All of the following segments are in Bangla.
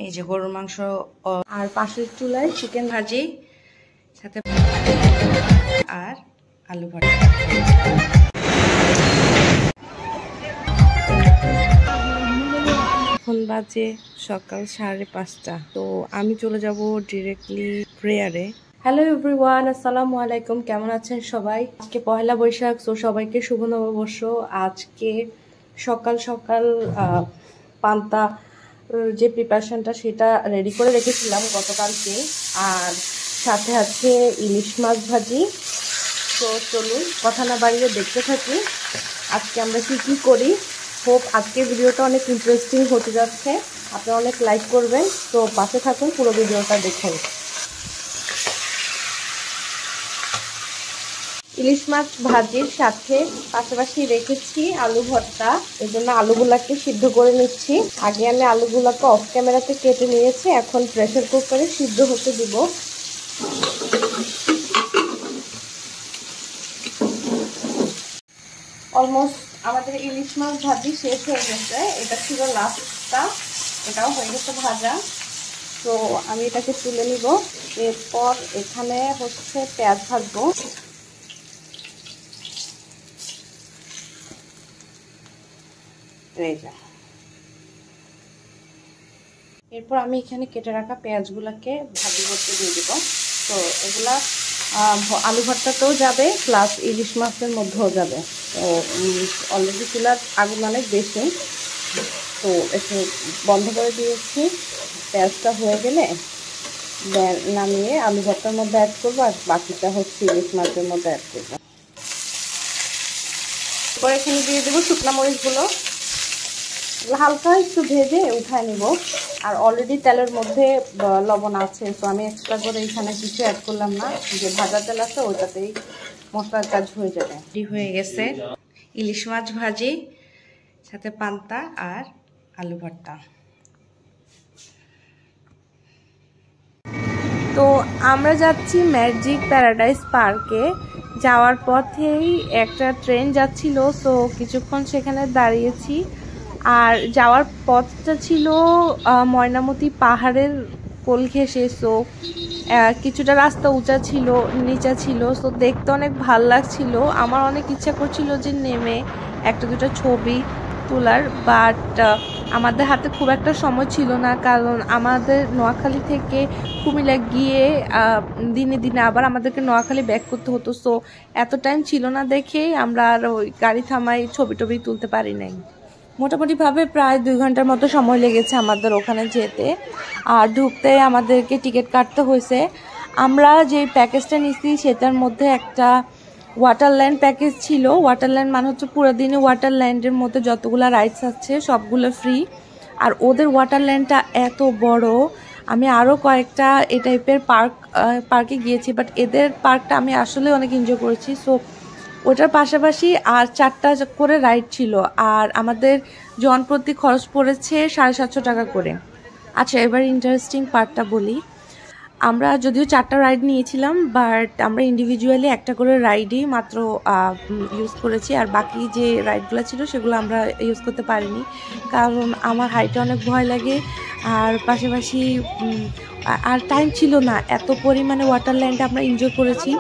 এই যে গরুর মাংস আর পাশের চুলায় চিকেন ভাজি সাথে আর আলু ভর্তা। এখন বাজে সকাল 5:30। তো আমি চলে যাব ডিরেক্টলি প্রেয়ারে। হ্যালো এভরিওয়ান, আসসালামু আলাইকুম। কেমন আছেন সবাই? আজকে পহেলা বৈশাখ, তো সবাইকে শুভ নববর্ষ। আজকে সকাল সকাল পান্তা যে প্রিপারেশনটা সেটা রেডি করে রেখেছিলাম গতকালকে, আর সাথে আছে ইলিশ মাছ ভাজি। তো চলুন কথা না বাড়িয়ে দেখতে থাকি আজকে আমরা কি করি। হোপ আজকের ভিডিওটা অনেক ইন্টারেস্টিং হতে যাচ্ছে, আপনারা অনেক লাইক করবেন। তো পাশে থাকুন, পুরো ভিডিওটা দেখুন। ইলিশ মাছ ভাজির সাথে পাশাপাশি রেখেছি আলু ভর্তা, এই জন্য আলুগুলাকে সিদ্ধ করে নিচ্ছি। আগে আমি আলুগুলাকে অফ ক্যামেরাতে কেটে নিয়েছি, এখন প্রেসার কুকারে সিদ্ধ হতে দিব। অলমোস্ট আমাদের ইলিশ মাছ ভাজি শেষ হয়ে গেছে। এটা ছিল লাস্টটা, এটাও হয়ে গেছে ভাজা। তো আমি এটাকে তুলে নিব। এরপর এখানে হচ্ছে পেঁয়াজ ভাজবো। এরপর আমি এখানে কেটে রাখা পেঁয়াজগুলোকে ভাজি করতে দিয়ে দেবো। তো এগুলা আলু ভর্তাতেও যাবে, প্লাস ইলিশ মাছের মধ্যেও যাবে। তো অলরেডি চুলার আগুন অনেক বেশি, তো একটু বন্ধ করে দিয়েছি। পেঁয়াজটা হয়ে গেলে নামিয়ে আলু ভর্তার মধ্যে অ্যাড করবো, আর বাকিটা হচ্ছে ইলিশ মাছের মধ্যে অ্যাড করবো। এরপর এখানে দিয়ে দেবো শুকনো মরিচগুলো, হালকা একটু ভেজে উঠায় নিব। আর অলরেডি তেলের মধ্যে লবণ আছে, তো আমি এক্সট্রা করে এখানে কিছু অ্যাড করলাম না। যে ভাজা তেল আছে ওইটাতেই মশলার কাজ হয়ে যাবে। রেডি হয়ে গেছে ইলিশ মাছ ভাজি সাথে পান্তা আর আলু ভর্তা। তো আমরা যাচ্ছি ম্যাজিক প্যারাডাইস পার্কে। যাওয়ার পথেই একটা ট্রেন যাচ্ছিল, সো কিছুক্ষণ সেখানে দাঁড়িয়েছি। আর যাওয়ার পথটা ছিল ময়নামতি পাহাড়ের কোল ঘেঁষে, সো কিছুটা রাস্তা উঁচা ছিল, নিচা ছিল, সো দেখতে অনেক ভাল লাগছিল। আমার অনেক ইচ্ছা করছিল যে নেমে একটা দুটা ছবি তোলার, বাট আমাদের হাতে খুব একটা সময় ছিল না, কারণ আমাদের নোয়াখালী থেকে কুমিল্লা গিয়ে দিনে দিনে আবার আমাদেরকে নোয়াখালী ব্যাক করতে হতো। সো এত টাইম ছিল না দেখেই আমরা আর ওই গাড়ি থামাই ছবি টবি তুলতে পারি নাই। মোটামুটিভাবে প্রায় 2 ঘন্টার মতো সময় লেগেছে আমাদের ওখানে যেতে, আর ঢুকতে আমাদেরকে টিকিট কাটতে হয়েছে। আমরা যে প্যাকেজটা নিচ্ছি সেটার মধ্যে একটা ওয়াটারল্যান্ড প্যাকেজ ছিল। ওয়াটারল্যান্ড মানে হচ্ছে পুরো দিনে ওয়াটারল্যান্ডের মধ্যে যতগুলো রাইডস আছে সবগুলো ফ্রি। আর ওদের ওয়াটারল্যান্ডটা এত বড়, আমি আরও কয়েকটা এই টাইপের পার্কে গিয়েছি, বাট এদের পার্কটা আমি আসলে অনেক এনজয় করেছি। সো ওটার পাশাপাশি আর 4টা করে রাইড ছিল, আর আমাদের জনপ্রতি খরচ পড়েছে 750 টাকা করে। আচ্ছা, এবার ইন্টারেস্টিং পার্টটা বলি। আমরা যদিও 4টা রাইড নিয়েছিলাম, বাট আমরা ইন্ডিভিজুয়ালি একটা করে রাইডই মাত্র ইউজ করেছি, আর বাকি যে রাইডগুলো ছিল সেগুলো আমরা ইউজ করতে পারিনি, কারণ আমার হাইটে অনেক ভয় লাগে। আর পাশাপাশি আর টাইম ছিল না, এত পরিমাণে ওয়াটারল্যান্ডে আমরা এনজয় করেছি।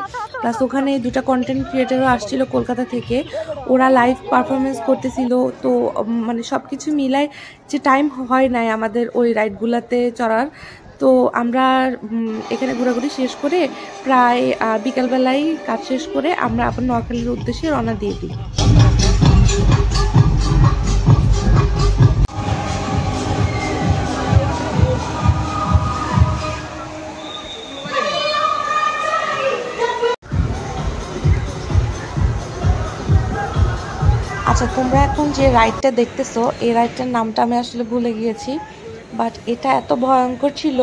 প্লাস ওখানে 2টা কন্টেন্ট ক্রিয়েটারও আসছিল কলকাতা থেকে, ওরা লাইভ পারফরমেন্স করতেছিল। তো মানে সব কিছু মিলায় যে টাইম হয় নাই আমাদের ওই রাইডগুলোতে চড়ার। তো আমরা এখানে ঘোরাঘুরি শেষ করে প্রায় বিকালবেলায় কাজ শেষ করে আমরা আবার নোয়াখালীর উদ্দেশ্যে রওনা দিয়ে দিই। আচ্ছা, তোমরা এখন যে রাইডটা দেখতেছো এই রাইডটার নামটা আমি আসলে ভুলে গিয়েছি, বাট এটা এত ভয়ঙ্কর ছিল।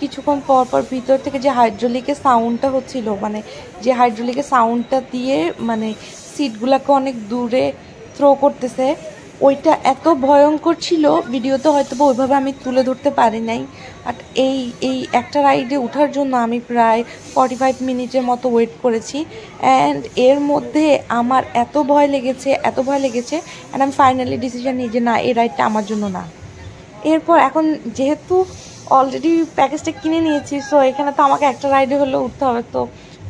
কিছুক্ষণ পর পর ভিতর থেকে যে হাইড্রোলিকের সাউন্ডটা হচ্ছিল, মানে যে হাইড্রোলিকের সাউন্ডটা দিয়ে মানে সিটগুলোকে অনেক দূরে থ্রো করতেছে, ওইটা এত ভয়ঙ্কর ছিল। ভিডিওতে হয়তো বা ওইভাবে আমি তুলে ধরতে পারি নাই, বাট এই একটা রাইডে ওঠার জন্য আমি প্রায় 45 মিনিটের মতো ওয়েট করেছি। অ্যান্ড এর মধ্যে আমার এত ভয় লেগেছে অ্যান্ড আমি ফাইনালি ডিসিশন নিই যে না, এই রাইডটা আমার জন্য না। এরপর এখন যেহেতু অলরেডি প্যাকেজটা কিনে নিয়েছি। সো এখানে তো আমাকে একটা রাইডে হলেও উঠতে হবে। তো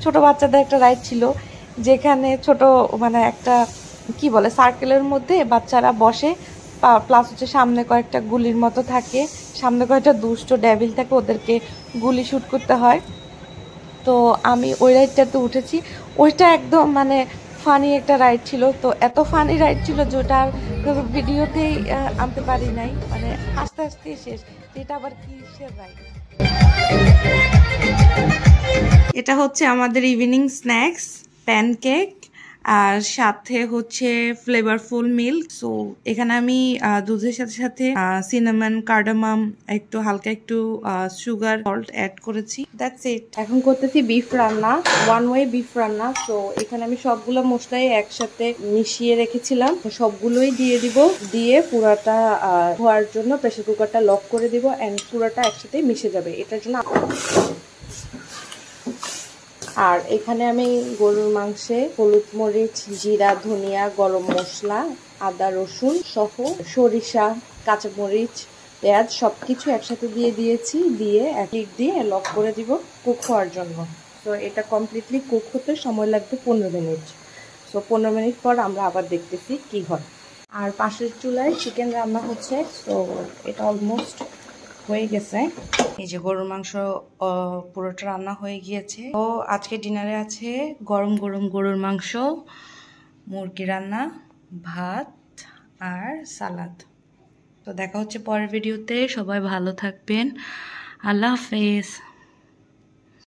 ছোট বাচ্চাদের একটা রাইড ছিল, যেখানে ছোট মানে একটা কি বলে সার্কেলের মধ্যে বাচ্চারা বসে, প্লাস হচ্ছে সামনে কয়েকটা গুলির মতো থাকে, সামনে কয়েকটা দুষ্ট ডেভিল থাকে, ওদেরকে গুলি শুট করতে হয়। তো আমি ওই রাইডটাতে উঠেছি। ওইটা একদম মানে ফানি একটা রাইড ছিল। তো এত ফানি রাইড ছিল যেটার ভিডিওতেই আনতে পারি নাই, মানে হাসতে হাসতে শেষ। এটা আবার কিসের রাইড? এটা হচ্ছে আমাদের ইভিনিং স্ন্যাক্স, প্যানকেক, আর সাথে হচ্ছে ফ্লেভারফুল মিল্ক। সো এখানে আমি দুধের সাথে সাথে সিনামন, কার্ডামাম, একটু হালকা একটু সুগার, সল্ট অ্যাড করেছি। That's it. এখন করতেছি বিফ রান্না, ওয়ান ওয়ে বিফ রান্না। সো এখানে আমি সবগুলো মশলাই একসাথে মিশিয়ে রেখেছিলাম, সবগুলোই দিয়ে দিব। দিয়ে পুরাটা হওয়ার জন্য প্রেসার কুকারটা লক করে দিব, অ্যান্ড পুরাটা একসাথে মিশে যাবে এটার জন্য। আর এখানে আমি গরুর মাংসে হলুদ, মরিচ, জিরা, ধনিয়া, গরম মশলা, আদা, রসুন সহ সরিষা, কাঁচামরিচ, পেঁয়াজ সবকিছু একসাথে দিয়ে দিয়েছি। দিয়ে এক দিয়ে লক করে দিব কুক হওয়ার জন্য। তো এটা কমপ্লিটলি কুক হতে সময় লাগবে 15 মিনিট। সো 15 মিনিট পর আমরা আবার দেখতেছি কি হয়। আর পাশের চুলায় চিকেন রান্না হচ্ছে। তো এটা অলমোস্ট হয়ে গেছে। এই যে গরুর মাংস পুরোটা রান্না হয়ে গিয়েছে। তো আজকে ডিনারে আছে গরম গরম গরুর মাংস, মুরগি রান্না, ভাত আর সালাদ। তো দেখা হচ্ছে পরের ভিডিওতে। সবাই ভালো থাকবেন। আল্লাহ হাফেজ।